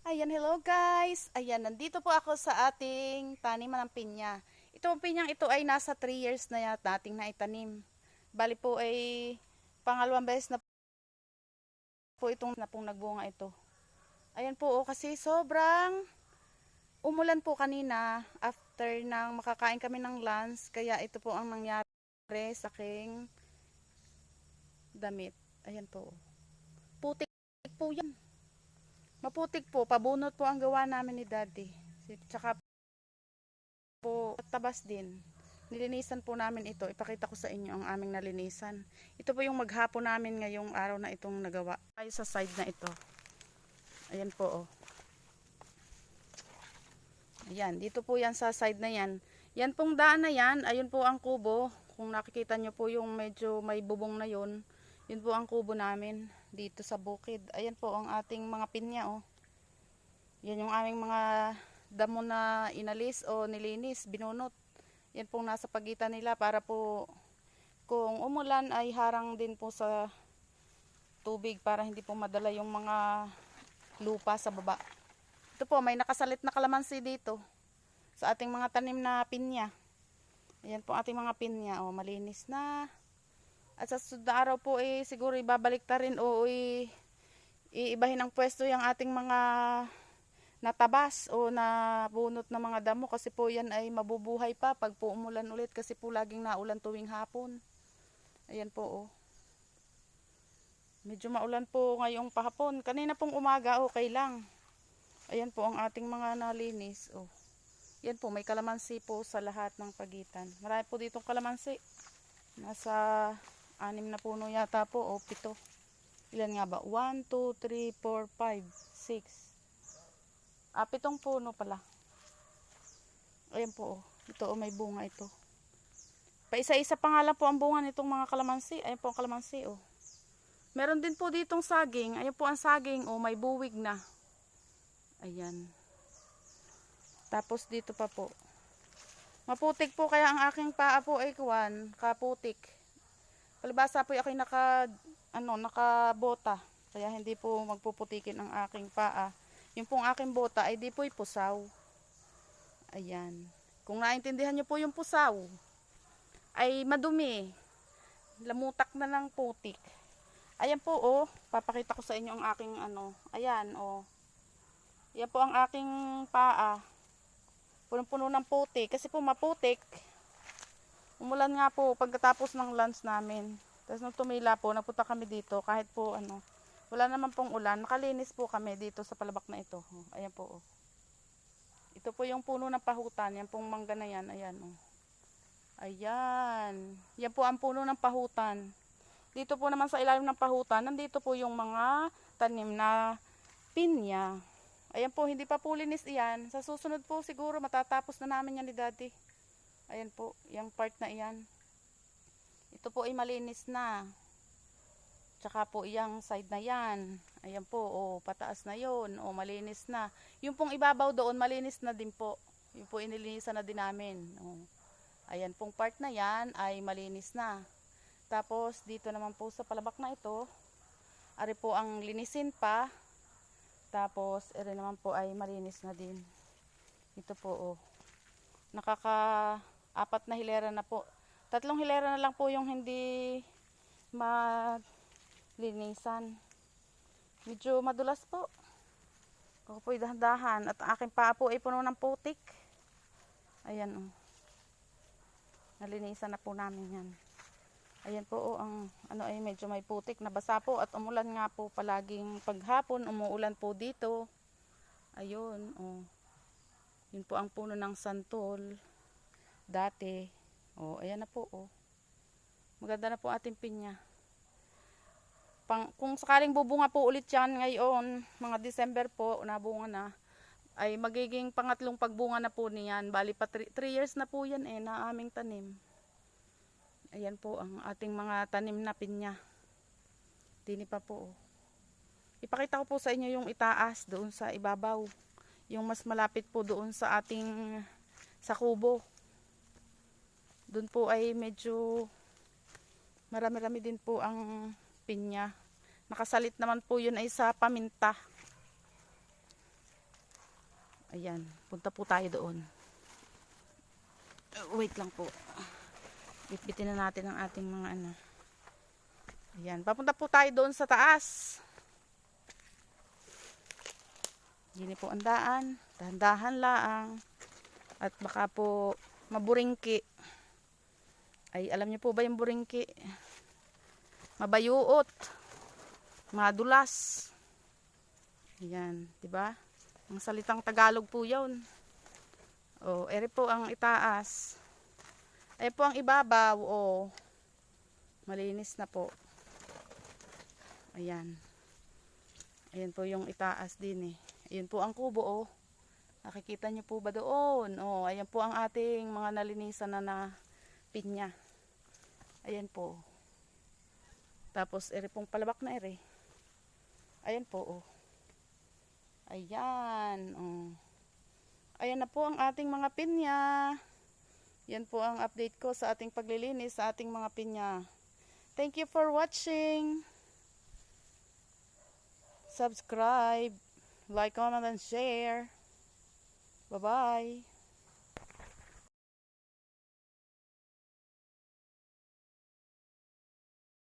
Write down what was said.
Ayan, hello guys! Ayan, nandito po ako sa ating taniman ng pinya. Itong pinyang ito ay nasa 3 years na yata nating naitanim. Bali po ay pangalawang beses na po itong na pong nagbunga ito. Ayan po, kasi sobrang umulan po kanina after nang makakain kami ng lunch. Kaya ito po ang nangyari sa aking damit. Ayan po. Putik po yan. Maputik po, pabunot po ang gawa namin ni Daddy. Tsaka po tabas din. Nilinisan po namin ito. Ipakita ko sa inyo ang aming nalinisan. Ito po yung maghapon namin ngayong araw na itong nagawa. Ay sa side na ito. Ayan po oh. Ayan, dito po yan sa side na yan. Yan pong daan na yan, ayun po ang kubo. Kung nakikita nyo po yung medyo may bubong na yun, yun po ang kubo namin dito sa bukid. Ayan po ang ating mga pinya oh. Yan yung aming mga damo na inalis o nilinis, binunot. Yan pong nasa pagitan nila para po kung umulan ay harang din po sa tubig para hindi po madala yung mga lupa sa baba. Ito po, may nakasalit na kalamansi dito sa ating mga tanim na pinya. Ayan po ating mga pinya, oh, malinis na. At sa susunod na araw po siguro ibabalik ta rin o iibahin ang pwesto yung ating mga natabas o nabunot na mga damo kasi po yan ay mabubuhay pa pag po umulan ulit kasi po laging naulan tuwing hapon. Ayan po oh. Medyo maulan po ngayong pahapon. Kanina pong umaga okay lang. Ayan po ang ating mga nalinis oh. Yan po, may kalamansi po sa lahat ng pagitan. Marami po ditong kalamansi. Nasa 6 na puno yata po o 7. Ilan nga ba? 1, 2, 3, 4, 5, 6. 7 puno pala. Ayan po oh. Ito oh, may bunga ito. Paisa-isa pa nga lang po ang bunga nitong mga kalamansi. Ayan po ang kalamansi oh. Meron din po ditong saging. Ayan po ang saging oh, may buwig na. Ayan. Tapos dito pa po. Maputik po kaya ang aking paa po ay kaputik. Palibasa po ako'y nakabota. Kaya hindi po magpuputikin ang aking paa. Yung pong aking bota ay di po'y pusaw. Ayan. Kung naintindihan nyo po yung pusaw, ay madumi. Lamutak na ng putik. Ayan po oh, papakita ko sa inyo ang aking ayan oh. Ayan po ang aking paa. Punong-puno ng putik. Kasi po maputik. Umulan nga po pagkatapos ng lunch namin. Tapos nung tumila po, napunta kami dito kahit po wala naman pong ulan. Nakalinis po kami dito sa palabak na ito. Oh, ayan po oh. Ito po yung puno ng pahutan. Yan pong mangga na yan. Ayan oh. Ayan. Yan po ang puno ng pahutan. Dito po naman sa ilalim ng pahutan, nandito po yung mga tanim na pinya. Ayan po, hindi pa po linis iyan. Sa susunod po siguro matatapos na namin yan ni Daddy. Ayan po, yung part na iyan. Ito po ay malinis na. Tsaka po yung side na yan. Ayan po, oh, pataas na yon, oh, malinis na. Yung pong ibabaw doon, malinis na din po. Yung po inilinisan na din namin. Oh. Ayan pong part na yan ay malinis na. Tapos dito naman po sa palabak na ito, ari po ang linisin pa. Tapos ere naman po ay malinis na din. Ito po oh. Nakaka-4 na hilera na po. 3 hilera na lang po yung hindi malinisan. Medyo madulas po. Ako po'y dahan-dahan. At ang aking paa po ay puno ng putik. Ayan oh. Nalinisan na po namin yan. Ayan po oh, ang ay medyo may putik, nabasa po at umulan nga po palaging paghapon, umuulan po dito. Ayun oh. Yun po ang puno ng santol dati. Oh, ayan na po oh. Maganda na po ating pinya. Kung sakaling bubunga po ulit yan ngayon, mga December po, nabunga na, ay magiging pangatlong pagbunga na po niyan. Bali pa 3 years na po yan na aming tanim. Ayan po ang ating mga tanim na pinya. Dini pa po oh. Ipakita ko po sa inyo yung itaas doon sa ibabaw. Yung mas malapit po doon sa ating sa kubo. Doon po ay medyo marami-rami din po ang pinya. Nakasalit naman po yun ay sa paminta. Ayan, punta po tayo doon. Wait lang po. Bitbitin na natin ang ating mga ano. Ayan, papunta po tayo doon sa taas. Gini po ang daan. Dahan-dahan laang. At baka po maburingki. Ay, alam niyo po ba yung buringki? Mabayuot. Madulas. Ayan, 'di ba? Ang salitang Tagalog po 'yon. Oh, ere po ang itaas. Ay po ang ibabaw, oh. Malinis na po. Ayan. Ayan po yung itaas din eh. Ayan po ang kubo, oh. Nakikita niyo po ba doon? Oh, ayan po ang ating mga nalinisan na pinya. Ayan po. Tapos ere pong palabak na ere. Ayan po, oh. Ayan, oh. Ayan na po ang ating mga pinya. Yan po ang update ko sa ating paglilinis sa ating mga pinya. Thank you for watching. Subscribe, like, comment, and share. Bye-bye.